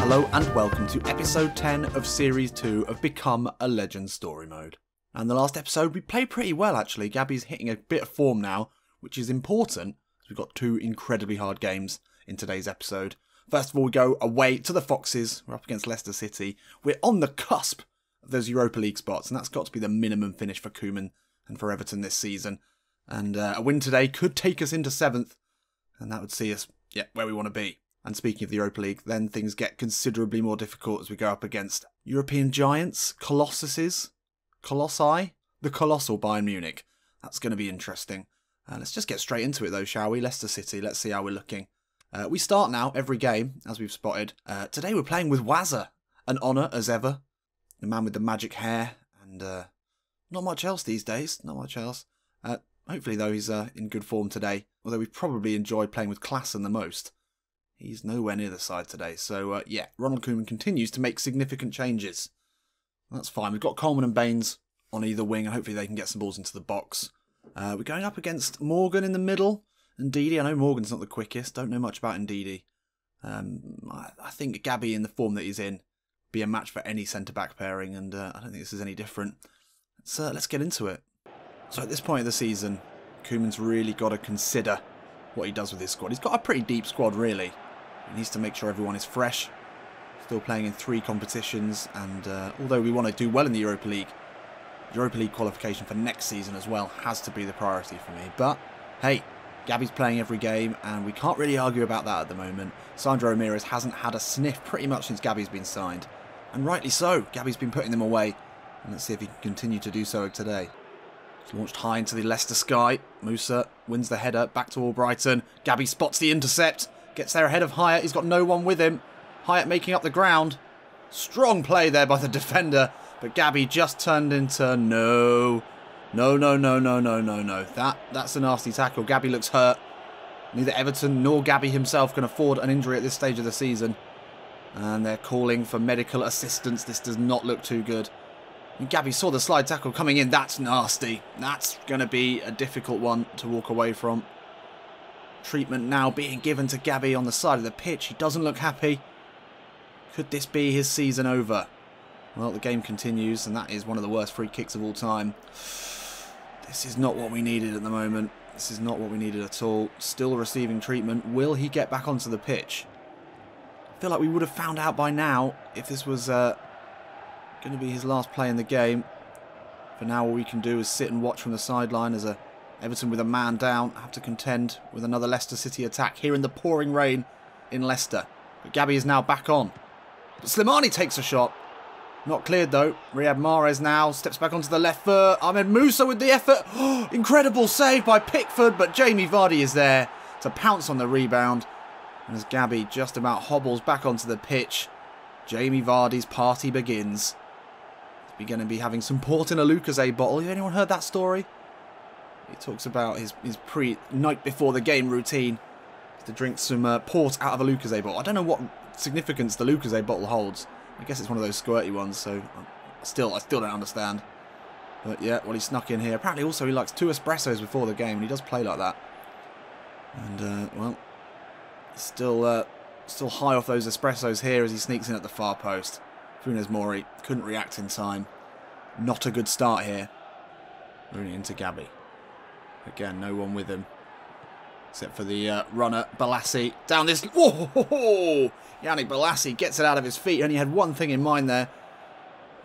Hello and welcome to episode 10 of series 2 of Become a Legend Story Mode. And the last episode we played pretty well actually. Gabby's hitting a bit of form now, which is important. We've got two incredibly hard games in today's episode. First of all, we go away to the Foxes. We're up against Leicester City. We're on the cusp of those Europa League spots, and that's got to be the minimum finish for Koeman and for Everton this season. And a win today could take us into 7th, and that would see us where we want to be. And speaking of the Europa League, then things get considerably more difficult as we go up against European giants, Colossi, the colossal Bayern Munich. That's going to be interesting. Let's just get straight into it though, shall we? Leicester City, let's see how we're looking. We start now every game, as we've spotted. Today we're playing with Wazza, an honour as ever. The man with the magic hair, and not much else these days, not much else. Hopefully though he's in good form today, although we've probably enjoyed playing with Klassen the most. He's nowhere near the side today, so Ronald Koeman continues to make significant changes. That's fine, we've got Coleman and Baines on either wing, and hopefully they can get some balls into the box. We're going up against Morgan in the middle, and Ndidi. I know Morgan's not the quickest, don't know much about Ndidi. I think Gabby in the form that he's in, be a match for any centre-back pairing, and I don't think this is any different. So let's get into it. So at this point of the season, Koeman's really got to consider what he does with his squad. He's got a pretty deep squad, really. He needs to make sure everyone is fresh. Still playing in 3 competitions, and although we want to do well in the Europa League qualification for next season as well has to be the priority for me. But hey, Gabby's playing every game, and we can't really argue about that at the moment. Sandro Ramirez hasn't had a sniff pretty much since Gabby's been signed, and rightly so. Gabby's been putting them away, and let's see if he can continue to do so today. It's launched high into the Leicester sky. Musa wins the header back to Albrighton. Gabby spots the intercept. Gets there ahead of Hyatt. He's got no one with him. Hyatt making up the ground. Strong play there by the defender. But Gabby just turned into no. That's a nasty tackle. Gabby looks hurt. Neither Everton nor Gabby himself can afford an injury at this stage of the season. And they're calling for medical assistance. This does not look too good. And Gabby saw the slide tackle coming in. That's nasty. That's going to be a difficult one to walk away from. Treatment now being given to Gabby on the side of the pitch. He doesn't look happy. Could this be his season over? Well, the game continues, and that is one of the worst free kicks of all time. This is not what we needed at the moment. This is not what we needed at all. Still receiving treatment. Will he get back onto the pitch? I feel like we would have found out by now if this was going to be his last play in the game. For now, all we can do is sit and watch from the sideline as Everton with a man down have to contend with another Leicester City attack here in the pouring rain in Leicester. But Gabby is now back on. But Slimani takes a shot. Not cleared though. Riyad Mahrez now steps back onto the left foot. Ahmed Musa with the effort. Incredible save by Pickford, but Jamie Vardy is there to pounce on the rebound. And as Gabby just about hobbles back onto the pitch, Jamie Vardy's party begins. He's going to be having some port in a Lucozade bottle. Has anyone heard that story? He talks about his night before the game routine to drink some port out of a Lucozade bottle. I don't know what significance the Lucozade bottle holds. I guess it's one of those squirty ones, so I still don't understand. But yeah, well, he snuck in here. Apparently also he likes 2 espressos before the game, and he does play like that. And well, still high off those espressos here as he sneaks in at the far post. Funes Mori couldn't react in time. Not a good start here. Running into Gabby. Again, no one with him. Except for the runner, Balassi. Down this... Whoa! Yannick Balassi gets it out of his feet. Only had one thing in mind there.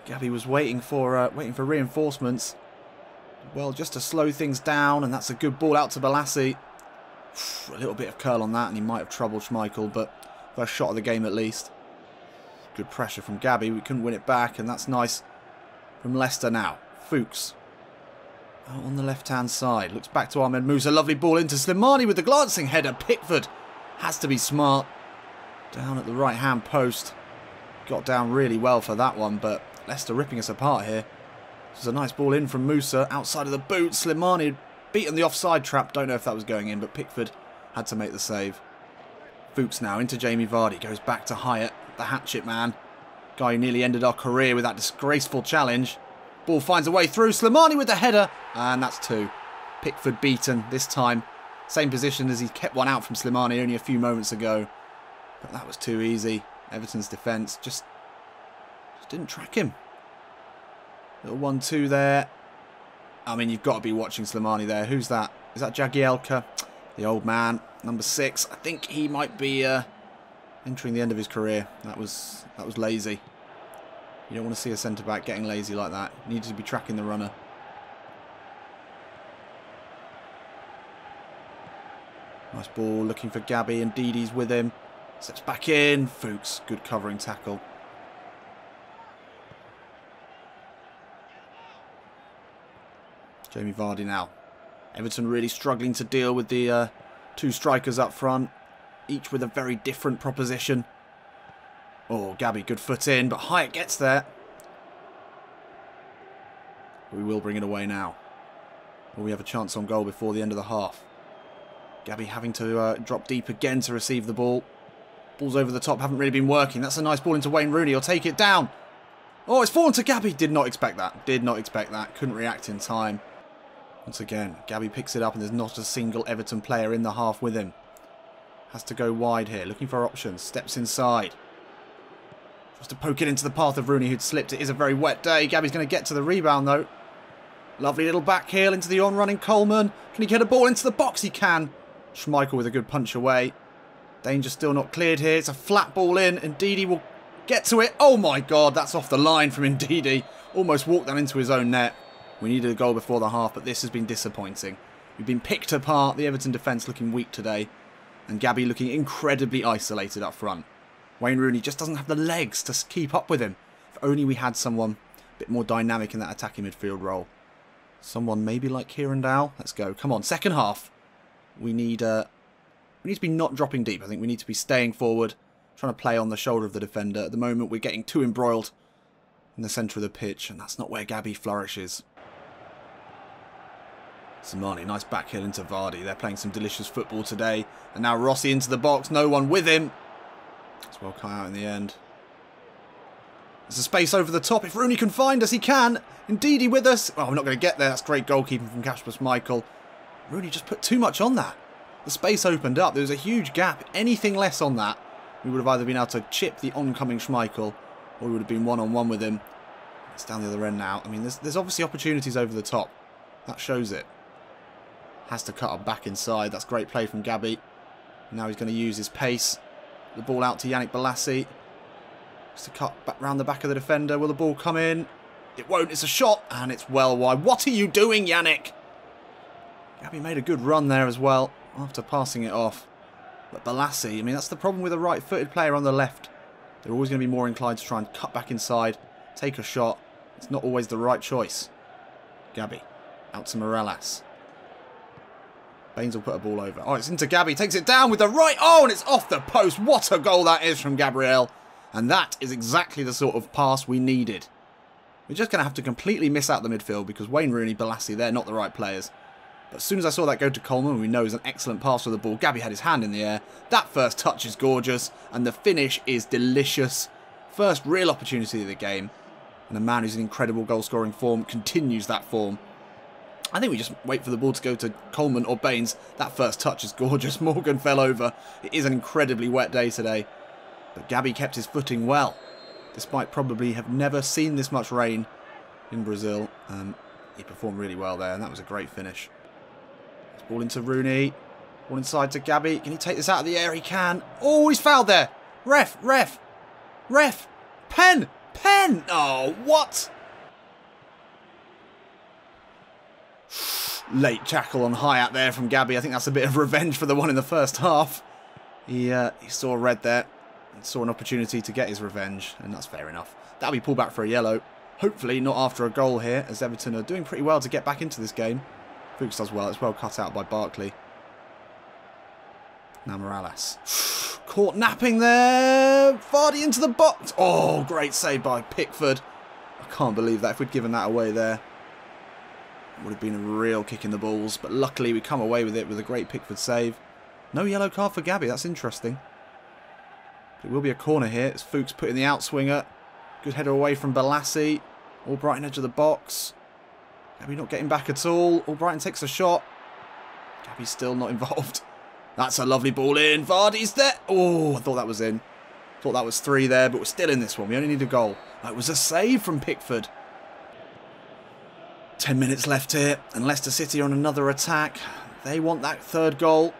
Gabby was waiting for reinforcements. Well, just to slow things down, and that's a good ball out to Balassi. A little bit of curl on that, and he might have troubled Schmeichel, but first shot of the game at least. Good pressure from Gabby. We couldn't win it back, and that's nice from Leicester now. Fuchs. Out on the left-hand side. Looks back to Ahmed Musa. Lovely ball into Slimani with the glancing header. Pickford has to be smart. Down at the right-hand post. Got down really well for that one, but Leicester ripping us apart here. This is a nice ball in from Musa. Outside of the boot. Slimani had beaten the offside trap. Don't know if that was going in, but Pickford had to make the save. Fuchs now into Jamie Vardy. Goes back to Hyatt, the hatchet man. Guy who nearly ended our career with that disgraceful challenge. Ball finds a way through. Slimani with the header. And that's 2. Pickford beaten this time. Same position as he kept one out from Slimani only a few moments ago. But that was too easy. Everton's defence just didn't track him. Little 1-2 there. I mean, you've got to be watching Slimani there. Who's that? Is that Jagielka? The old man, number 6. I think he might be entering the end of his career. That was lazy. You don't want to see a centre-back getting lazy like that. You need to be tracking the runner. Nice ball, looking for Gabby, and Didi's with him. Steps back in. Fuchs, good covering tackle. Jamie Vardy now. Everton really struggling to deal with the 2 strikers up front. Each with a very different proposition. Oh, Gabby, good foot in, but Hyatt gets there. We will bring it away now. Will we have a chance on goal before the end of the half? Gabby having to drop deep again to receive the ball. Balls over the top haven't really been working. That's a nice ball into Wayne Rooney. He'll take it down. Oh, it's fallen to Gabby. Did not expect that. Did not expect that. Couldn't react in time. Once again, Gabby picks it up and there's not a single Everton player in the half with him. Has to go wide here. Looking for options. Steps inside. Tries to poke it into the path of Rooney, who'd slipped. It is a very wet day. Gabby's going to get to the rebound, though. Lovely little back heel into the on-running Coleman. Can he get a ball into the box? He can. Schmeichel with a good punch away. Danger still not cleared here. It's a flat ball in, and Ndidi will get to it. Oh my God, that's off the line from Ndidi. Almost walked down into his own net. We needed a goal before the half, but this has been disappointing. We've been picked apart. The Everton defence looking weak today. And Gabby looking incredibly isolated up front. Wayne Rooney just doesn't have the legs to keep up with him. If only we had someone a bit more dynamic in that attacking midfield role. Someone maybe like Kieran Dow. Let's go. Come on, second half. We need to be not dropping deep. I think we need to be staying forward, trying to play on the shoulder of the defender. At the moment, we're getting too embroiled in the centre of the pitch, and that's not where Gabby flourishes. Slimani, nice back heel into Vardy. They're playing some delicious football today. And now Rossi into the box. No one with him. It's well cut out in the end. There's a space over the top. If Rooney can find us, he can. Ndidi with us. Oh, we're not going to get there. That's great goalkeeping from Kasper Schmeichel. Rooney just put too much on that. The space opened up. There was a huge gap. Anything less on that, we would have either been able to chip the oncoming Schmeichel, or we would have been one-on-one with him. It's down the other end now. I mean, there's obviously opportunities over the top. That shows it. Has to cut up back inside. That's great play from Gabby. Now he's going to use his pace. The ball out to Yannick Bolasie. Just to cut back round the back of the defender. Will the ball come in? It won't. It's a shot. And it's well wide. What are you doing, Yannick? Gabby made a good run there as well after passing it off. But Bolasie, I mean, that's the problem with a right-footed player on the left. They're always going to be more inclined to try and cut back inside, take a shot. It's not always the right choice. Gabby. Out to Morales. Baines will put a ball over. Oh, it's into Gabby. Takes it down with the right. Oh, and it's off the post. What a goal that is from Gabriel. And that is exactly the sort of pass we needed. We're just going to have to completely miss out the midfield because Wayne Rooney, Bolasie, they're not the right players. But as soon as I saw that go to Coleman, we know it's an excellent pass for the ball. Gabby had his hand in the air. That first touch is gorgeous. And the finish is delicious. First real opportunity of the game. And a man who's in incredible goal-scoring form continues that form. I think we just wait for the ball to go to Coleman or Baines. That first touch is gorgeous. Morgan fell over. It is an incredibly wet day today. But Gabby kept his footing well. Despite probably have never seen this much rain in Brazil. He performed really well there, and that was a great finish. Ball into Rooney. Ball inside to Gabby. Can he take this out of the air? He can. Oh, he's fouled there. Ref. Pen. Oh, what? Late tackle on Hyatt there from Gabby. I think that's a bit of revenge for the one in the first half. He saw red there and saw an opportunity to get his revenge, and that's fair enough. That'll be pulled back for a yellow. Hopefully not after a goal here, as Everton are doing pretty well to get back into this game. Fuchs does well. It's well cut out by Barkley. Now Morales. Caught napping there. Vardy into the box. Oh, great save by Pickford. I can't believe that. If we'd given that away there, it would have been a real kick in the balls. But luckily we come away with it with a great Pickford save. No yellow card for Gabby. That's interesting. It will be a corner here. It's Fuchs putting the outswinger. Good header away from Bolasie. Albrighton edge of the box. Gabby not getting back at all. Albrighton takes a shot. Gabby's still not involved. That's a lovely ball in. Vardy's there. Oh, I thought that was in. Thought that was 3 there, but we're still in this one. We only need a goal. That was a save from Pickford. 10 minutes left here, and Leicester City on another attack. They want that 3rd goal.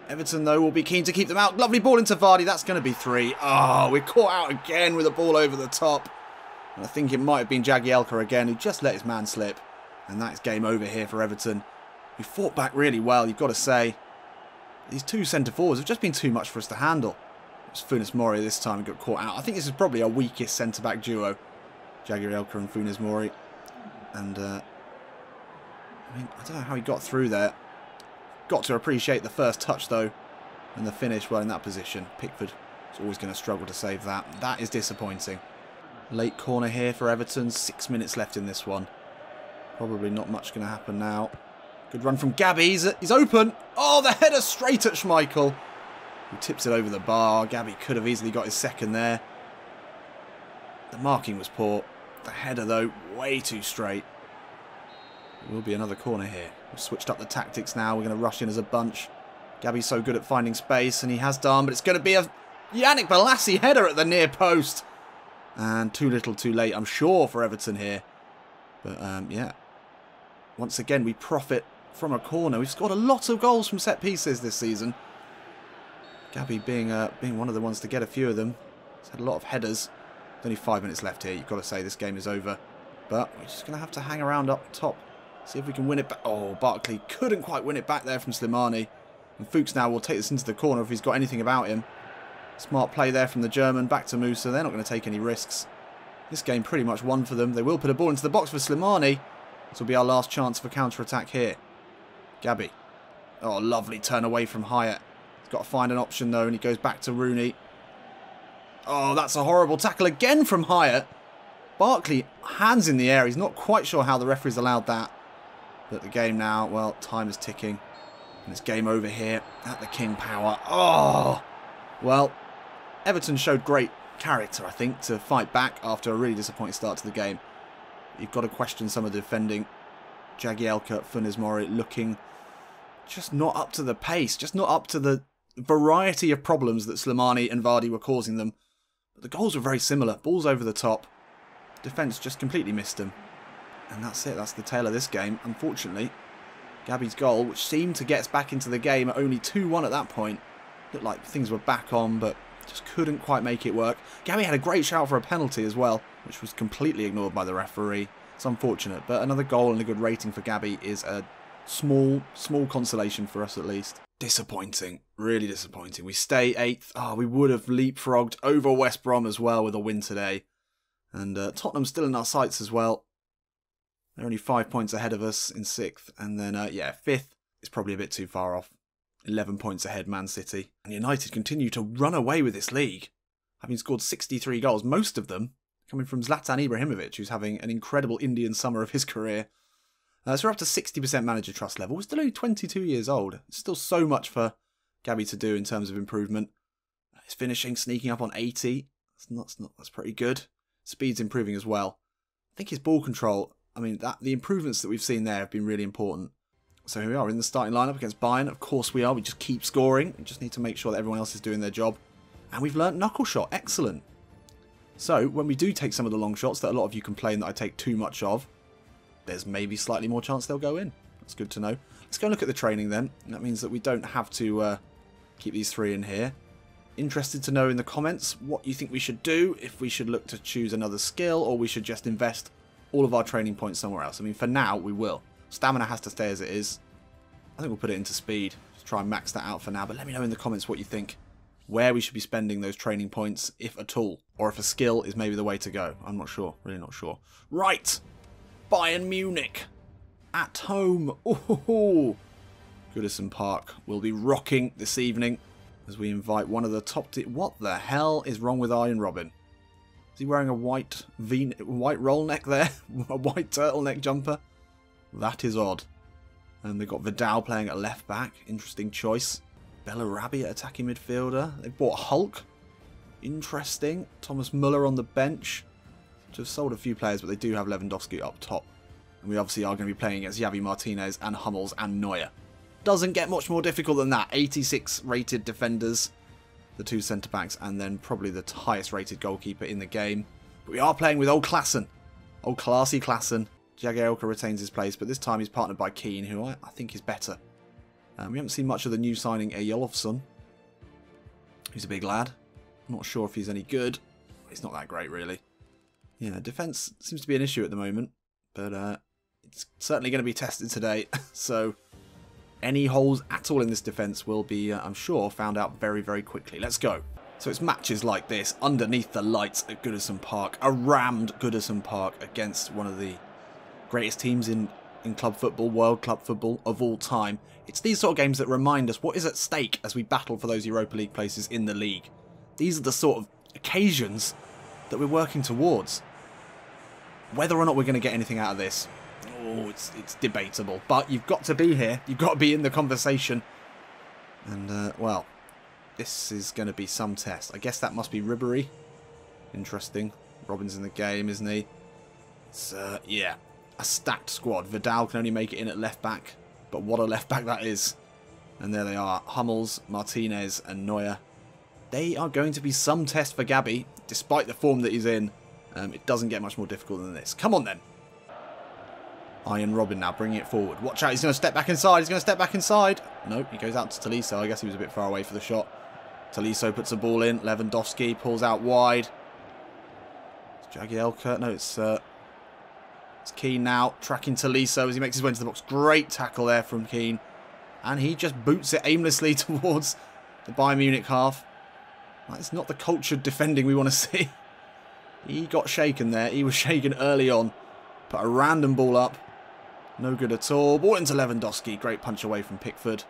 Everton, though, will be keen to keep them out. Lovely ball into Vardy. That's going to be 3. Oh, we're caught out again with a ball over the top. And I think it might have been Jagielka again who just let his man slip. And that is game over here for Everton. We fought back really well, you've got to say. These 2 centre-forwards have just been too much for us to handle. It was Funes Mori this time who got caught out. I think this is probably our weakest centre-back duo. Jagielka and Funes Mori. And, I don't know how he got through there. Got to appreciate the first touch, though. And the finish, well, in that position. Pickford is always going to struggle to save that. That is disappointing. Late corner here for Everton. 6 minutes left in this one. Probably not much going to happen now. Good run from Gabby. He's open. Oh, the header straight at Schmeichel. He tips it over the bar. Gabby could have easily got his 2nd there. The marking was poor. The header, though, way too straight. It will be another corner here. We've switched up the tactics now. We're going to rush in as a bunch. Gabby's so good at finding space, and he has done, but it's going to be a Yannick Bolasie header at the near post. And too little too late, I'm sure, for Everton here. But, yeah. Once again, we profit from a corner. We've scored a lot of goals from set pieces this season. Gabby being one of the ones to get a few of them. He's had a lot of headers. There's only 5 minutes left here. You've got to say this game is over. But we're just going to have to hang around up top. See if we can win it back. Oh, Barkley couldn't quite win it back there from Slimani. And Fuchs now will take this into the corner if he's got anything about him. Smart play there from the German. Back to Musa. They're not going to take any risks. This game pretty much won for them. They will put a ball into the box for Slimani. This will be our last chance for counter-attack here. Gabby. Oh, lovely turn away from Hyatt. He's got to find an option, though, and he goes back to Rooney. Oh, that's a horrible tackle again from Hyatt. Barkley, hands in the air. He's not quite sure how the referee's allowed that. But the game now, well, time is ticking. And it's game over here at the King Power. Oh! Well, Everton showed great character, I think, to fight back after a really disappointing start to the game. You've got to question some of the defending. Jagielka, Funes Mori looking just not up to the pace, just not up to the variety of problems that Slimani and Vardy were causing them. But the goals were very similar. Balls over the top. Defence just completely missed them. And that's it. That's the tale of this game. Unfortunately, Gabby's goal, which seemed to get us back into the game at only 2-1 at that point. Looked like things were back on, but just couldn't quite make it work. Gabby had a great shout for a penalty as well, which was completely ignored by the referee. It's unfortunate, but another goal and a good rating for Gabby is a small consolation for us at least. Disappointing. Really disappointing. We stay 8th. Oh, we would have leapfrogged over West Brom as well with a win today. And Tottenham's still in our sights as well. They're only 5 points ahead of us in 6th. And then, yeah, 5th is probably a bit too far off. 11 points ahead, Man City. And United continue to run away with this league, having scored 63 goals, most of them coming from Zlatan Ibrahimovic, who's having an incredible Indian summer of his career. So we're up to 60% manager trust level. We're still only 22 years old. It's still so much for Gabby to do in terms of improvement. His finishing, sneaking up on 80. That's pretty good. Speed's improving as well. I think his ball control, I mean, the improvements that we've seen there have been really important. So here we are in the starting lineup against Bayern. Of course we are. We just keep scoring. We just need to make sure that everyone else is doing their job. And we've learnt knuckle shot. Excellent. So when we do take some of the long shots that a lot of you complain that I take too much of, there's maybe slightly more chance they'll go in. That's good to know. Let's go and look at the training then. That means that we don't have to keep these 3 in here. Interested to know in the comments what you think we should do, if we should look to choose another skill or we should just invest all of our training points somewhere else. I mean, for now, we will. Stamina has to stay as it is. I think we'll put it into speed. Just try and max that out for now. But let me know in the comments what you think. Where we should be spending those training points, if at all. Or if a skill is maybe the way to go. I'm not sure. Really not sure. Right. Bayern Munich. At home. Ooh. Goodison Park will be rocking this evening as we invite one of the top... What the hell is wrong with Arjen Robben? Is he wearing a white roll neck there? A white turtleneck jumper? That is odd. And they've got Vidal playing at left back. Interesting choice. Bellarabi at attacking midfielder. They've bought Hulk. Interesting. Thomas Muller on the bench. Just sold a few players, but they do have Lewandowski up top. And we obviously are going to be playing against Javi Martinez and Hummels and Neuer. Doesn't get much more difficult than that. 86 rated defenders. the 2 centre-backs, and then probably the highest-rated goalkeeper in the game. But we are playing with old Klassen. Old classy Klassen. Jagielka retains his place, but this time he's partnered by Keane, who I think is better. We haven't seen much of the new signing, Eyjolfsson. He's a big lad. I'm not sure if he's any good. He's not that great, really. Yeah, defence seems to be an issue at the moment, but it's certainly going to be tested today. So any holes at all in this defence will be, I'm sure, found out very, very quickly. Let's go. So it's matches like this, underneath the lights at Goodison Park. A rammed Goodison Park against one of the greatest teams in club football, world club football of all time. It's these sort of games that remind us what is at stake as we battle for those Europa League places in the league. These are the sort of occasions that we're working towards. Whether or not we're going to get anything out of this, oh, it's debatable. But you've got to be here. You've got to be in the conversation. And, well, this is going to be some test. I guess that must be Ribery. Interesting. Robin's in the game, isn't he? It's, yeah, a stacked squad. Vidal can only make it in at left-back. But what a left-back that is. And there they are. Hummels, Martinez and Neuer. They are going to be some test for Gabi. Despite the form that he's in, it doesn't get much more difficult than this. Come on, then. Iron Robin now bringing it forward. Watch out, he's going to step back inside. He's going to step back inside. Nope, he goes out to Tolisso. I guess he was a bit far away for the shot. Tolisso puts the ball in. Lewandowski pulls out wide. It's Jagielka. No, it's Keane now. Tracking Tolisso as he makes his way into the box. Great tackle there from Keane. And he just boots it aimlessly towards the Bayern Munich half. That's not the cultured defending we want to see. He got shaken there. He was shaken early on. Put a random ball up. No good at all. Ball into Lewandowski. Great punch away from Pickford.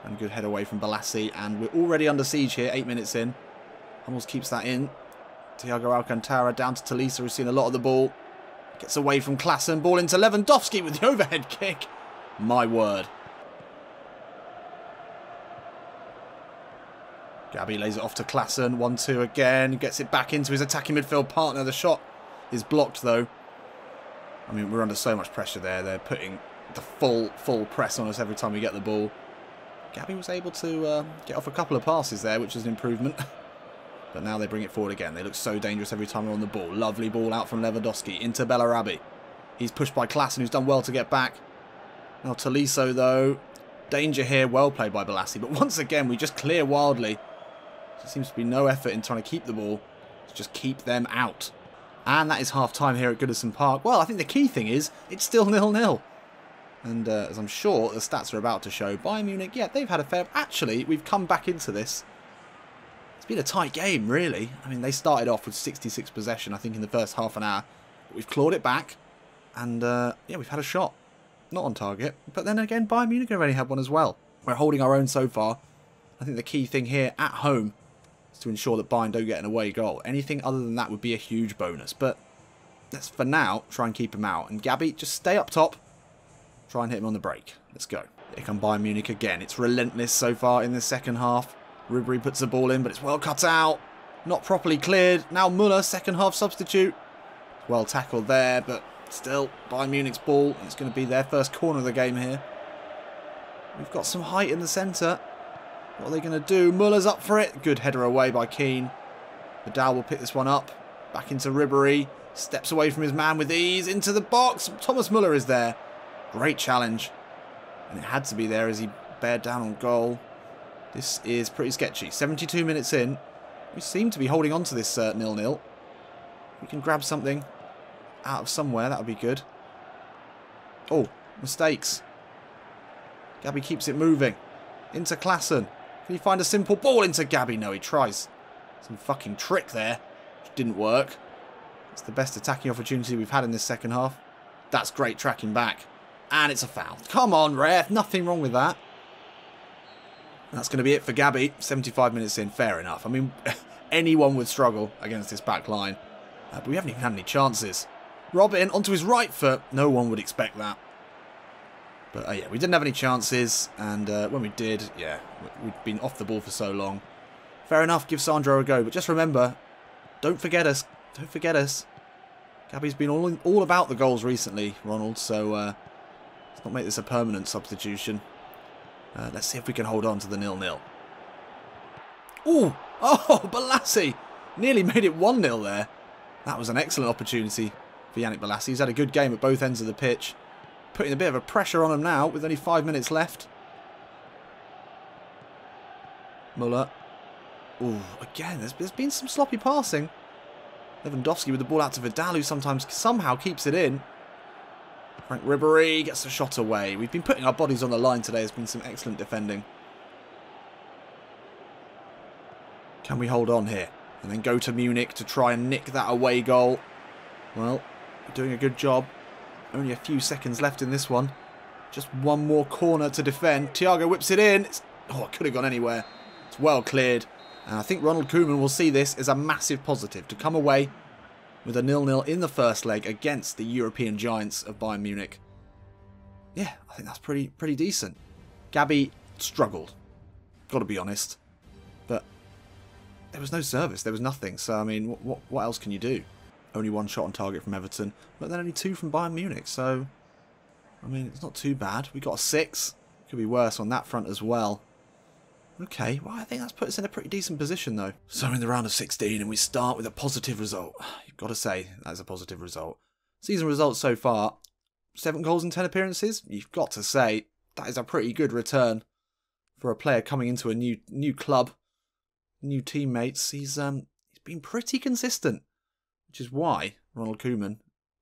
And good head away from Balassi. And we're already under siege here. 8 minutes in. Hummels keeps that in. Thiago Alcantara down to Tolisso, who's seen a lot of the ball. Gets away from Klassen. Ball into Lewandowski with the overhead kick. My word. Gabi lays it off to Klassen. 1-2 again. Gets it back into his attacking midfield partner. The shot is blocked, though. I mean, we're under so much pressure there. They're putting the full press on us every time we get the ball. Gabi was able to get off a couple of passes there, which is an improvement. But now they bring it forward again. They look so dangerous every time they're on the ball. Lovely ball out from Lewandowski into Bellarabi. He's pushed by Klassen, who's done well to get back. Now Tolisso, though. Danger here. Well played by Balassi. But once again, we just clear wildly. There seems to be no effort in trying to keep the ball. Just keep them out. And that is half-time here at Goodison Park. Well, I think the key thing is it's still 0-0. And as I'm sure the stats are about to show, Bayern Munich, yeah, they've had a fair... Actually, we've come back into this. It's been a tight game, really. I mean, they started off with 66 possession, I think, in the first half an hour. But we've clawed it back. And, yeah, we've had a shot. Not on target. But then again, Bayern Munich have already had one as well. We're holding our own so far. I think the key thing here at home is to ensure that Bayern don't get an away goal. Anything other than that would be a huge bonus. But let's, for now, try and keep him out. And Gabi, just stay up top. Try and hit him on the break. Let's go. Here come Bayern Munich again. It's relentless so far in the second half. Ribery puts the ball in, but it's well cut out. Not properly cleared. Now Muller, second half substitute. Well tackled there, but still Bayern Munich's ball. It's going to be their first corner of the game here. We've got some height in the centre. What are they going to do? Muller's up for it. Good header away by Keane. Vidal will pick this one up. Back into Ribery. Steps away from his man with ease. Into the box. Thomas Muller is there. Great challenge. And it had to be there as he bared down on goal. This is pretty sketchy. 72 minutes in. We seem to be holding on to this 0-0. We can grab something out of somewhere. That would be good. Oh, mistakes. Gabi keeps it moving. Into Klassen. Can he find a simple ball into Gabi? No, he tries some fucking trick there. Which didn't work. It's the best attacking opportunity we've had in this second half. That's great tracking back. And it's a foul. Come on, ref. Nothing wrong with that. And that's going to be it for Gabi. 75 minutes in. Fair enough. I mean, anyone would struggle against this back line. But we haven't even had any chances. Robin onto his right foot. No one would expect that. But yeah, we didn't have any chances. And when we did, yeah, we'd been off the ball for so long. Fair enough, give Sandro a go. But just remember, don't forget us. Don't forget us. Gabi's been all about the goals recently, Ronald. So let's not make this a permanent substitution. Let's see if we can hold on to the 0-0. Ooh! Oh, Balassi! Nearly made it 1-0 there. That was an excellent opportunity for Yannick Balassi. He's had a good game at both ends of the pitch. Putting a bit of a pressure on him now with only 5 minutes left. Muller. Ooh, again, there's been some sloppy passing. Lewandowski with the ball out to Vidal, who sometimes somehow keeps it in. Frank Ribery gets the shot away. We've been putting our bodies on the line today. There's been some excellent defending. Can we hold on here? And then go to Munich to try and nick that away goal. Well, we're doing a good job. Only a few seconds left in this one. Just one more corner to defend. Thiago whips it in. Oh, it could have gone anywhere. It's well cleared. And I think Ronald Koeman will see this as a massive positive to come away with a 0-0 in the first leg against the European giants of Bayern Munich. Yeah, I think that's pretty decent. Gabi struggled. Got to be honest. But there was no service. There was nothing. So, I mean, what else can you do? Only one shot on target from Everton. But then only 2 from Bayern Munich. So, I mean, it's not too bad. We got a 6. Could be worse on that front as well. Okay, well, I think that's put us in a pretty decent position, though. So we're in the round of 16, and we start with a positive result. You've got to say, that's a positive result. Season results so far, 7 goals in 10 appearances. You've got to say, that is a pretty good return for a player coming into a new club, new teammates. He's been pretty consistent, which is why Ronald Koeman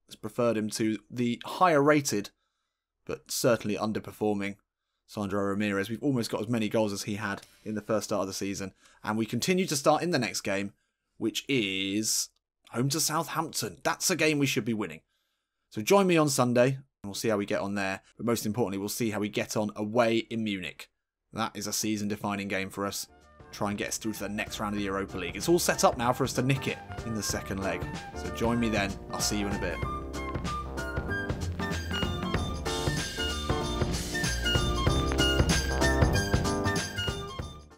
has preferred him to the higher rated, but certainly underperforming Sandro Ramirez. We've almost got as many goals as he had in the first start of the season. And we continue to start in the next game, which is home to Southampton. That's a game we should be winning. So join me on Sunday, and we'll see how we get on there. But most importantly, we'll see how we get on away in Munich. That is a season-defining game for us. Try and get us through to the next round of the Europa League. It's all set up now for us to nick it in the second leg. So join me then. I'll see you in a bit.